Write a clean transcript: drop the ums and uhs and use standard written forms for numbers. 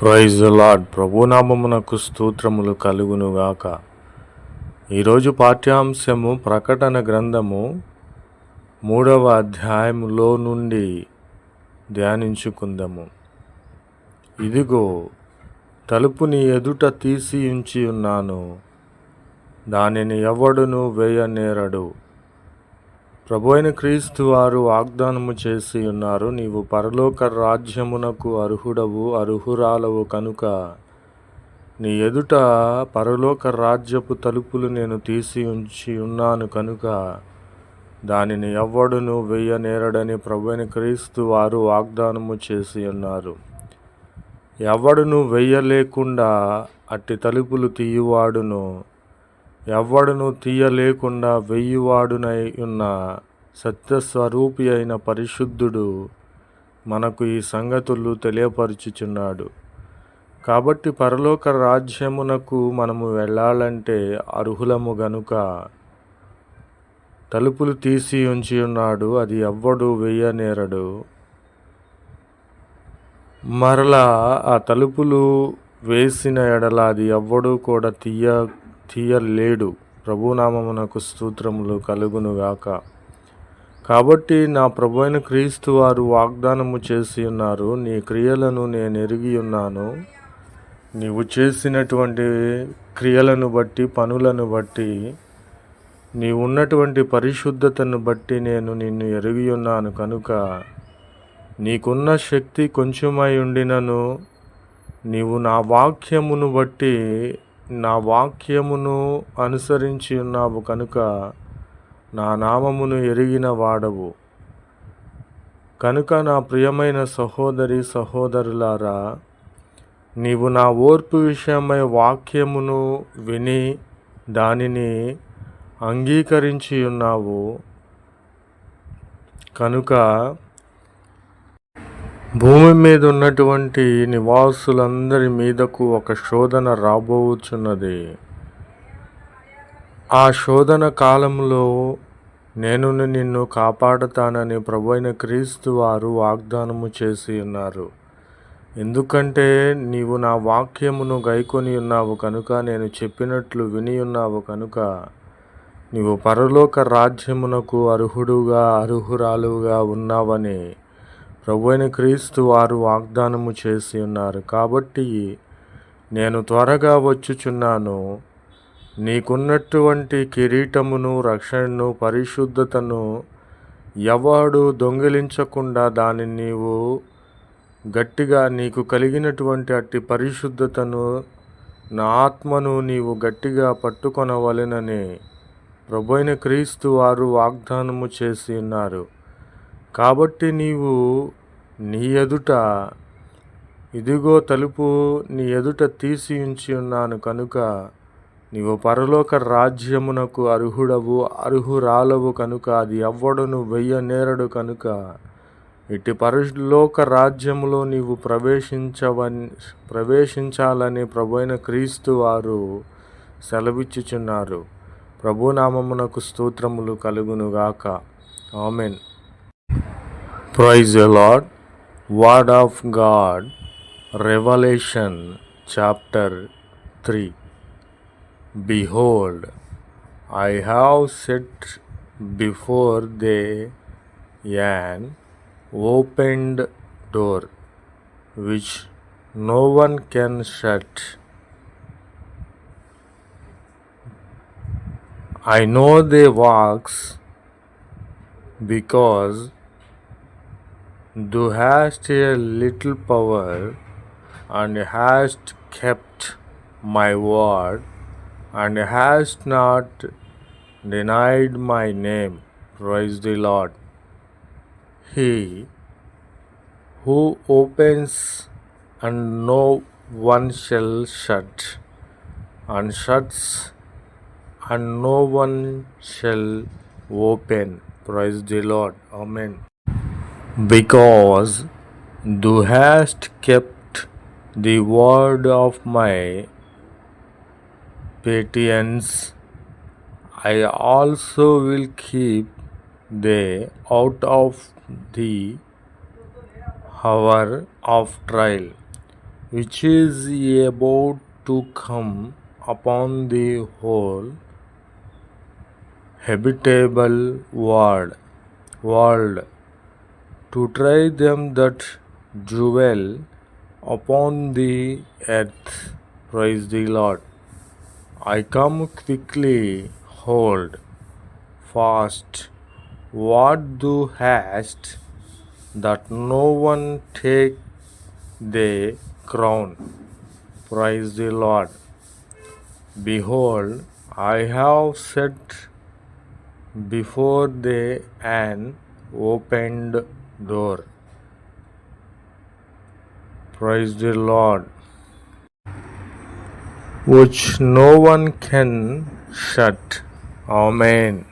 Praise the lord. ప్రభునామమునకు స్తోత్రములు కలుగునుగాక. ఈరోజు పాఠ్యాంశము ప్రకటన గ్రంథము 3వ అధ్యాయములో నుండి ధ్యానించుకుందాము. ఇదిగో, తలుపు నీ ఎదుట తీసి ఉంచి ఉన్నాను, దానిని ఎవడును వేయనేరడు. ప్రభువైన క్రీస్తు వారు వాగ్దానము చేసి ఉన్నారు, నీవు పరలోక రాజ్యమునకు అర్హుడవు, అర్హురాలవు కనుక నీ ఎదుట పరలోక రాజ్యపు తలుపులు నేను తీసి ఉంచి ఉన్నాను కనుక దానిని ఎవ్వడును వేయనేరడని ప్రభువైన క్రీస్తు వారు వాగ్దానము చేసి ఉన్నారు. ఎవడును వేయలేకుండా అట్టి తలుపులు తీయువాడును, ఎవ్వడును తీయలేకుండా వెయ్యివాడునై ఉన్న సత్యస్వరూపి అయిన పరిశుద్ధుడు మనకు ఈ సంగతులు తెలియపరుచుచున్నాడు. కాబట్టి పరలోక రాజ్యమునకు మనము వెళ్ళాలంటే అర్హులము గనుక తలుపులు తీసి ఉంచి ఉన్నాడు, అది ఎవ్వడు వేయనేరడు. మరలా ఆ తలుపులు వేసిన ఎడల అది ఎవ్వడు కూడా తీయలేడు. ప్రభునామమునకు స్తోత్రములు కలుగునుగాక. కాబట్టి నా ప్రభువైన క్రీస్తు వారు వాగ్దానము చేసి ఉన్నారు, నీ క్రియలను నేను ఎరిగి ఉన్నాను, నీవు చేసినటువంటి క్రియలను బట్టి, పనులను బట్టి, నీవు ఉన్నటువంటి పరిశుద్ధతను బట్టి నేను నిన్ను ఎరిగి ఉన్నాను కనుక నీకున్న శక్తి కొంచెమై ఉండినను నీవు నా వాక్యమును బట్టి, నా వాక్యమును అనుసరించి ఉన్నావు కనుక నా నామమును ఎరిగిన వాడవు. కనుక నా ప్రియమైన సహోదరి సహోదరులారా, నీవు నా ఓర్పు విషయమై వాక్యమును విని దానిని అంగీకరించి ఉన్నావు కనుక భూమి మీద ఉన్నటువంటి నివాసులందరి మీదకు ఒక శోధన రాబోచున్నది. ఆ శోధన కాలంలో నేను నిన్ను కాపాడతానని ప్రభువైన క్రీస్తు వారు వాగ్దానము చేసి ఉన్నారు. ఎందుకంటే నీవు నా వాక్యమును గైకొని ఉన్నావు కనుక, నేను చెప్పినట్లు విని ఉన్నావు కనుక నీవు పరలోక రాజ్యమునకు అర్హుడుగా, అర్హురాలుగా ఉన్నావని ప్రభువైన క్రీస్తు వారు వాగ్దానము చేసి ఉన్నారు. కాబట్టి నేను త్వరగా వచ్చుచున్నాను. నీకున్నటువంటి కిరీటమును, రక్షణను, పరిశుద్ధతను ఎవడు దొంగిలించకుండా దానిని నీవు గట్టిగా, నీకు కలిగినటువంటి అట్టి పరిశుద్ధతను, నా ఆత్మను నీవు గట్టిగా పట్టుకొనవలెనని ప్రభువైన క్రీస్తు వారు వాగ్దానము చేసి ఉన్నారు. కాబట్టి నీవు నీ ఎదుట, ఇదిగో తలుపు నీ ఎదుట తీసి ఉంచి ఉన్నాను కనుక నీవు పరలోక రాజ్యమునకు అర్హుడవు, అర్హురాలవు కనుక అది ఎవ్వడును వెయ్యనేరడు కనుక ఇటు పరలోక రాజ్యములో నీవు ప్రవేశించాలని ప్రభువైన క్రీస్తు వారు సెలవిచ్చుచున్నారు. ప్రభునామమునకు స్తోత్రములు కలుగునుగాక. Amen. Praise the Lord. Word of God, Revelation chapter 3. Behold, I have set before thee an opened door, which no one can shut. I know thy works, because thou hast a little power, and hast kept my word, and hast not denied my name. Praise the Lord. He who opens and no one shall shut, and shuts and no one shall open. Praise the Lord. Amen. Because thou hast kept the word of my patience, I also will keep thee out of the hour of trial, which is about to come upon the whole habitable world to try them that dwell upon the earth. Praise the Lord. I come quickly, hold fast what thou hast, that no one take thy crown. Praise the Lord. Behold, I have set before thee an opened door. Praise the Lord. Which no one can shut. Amen.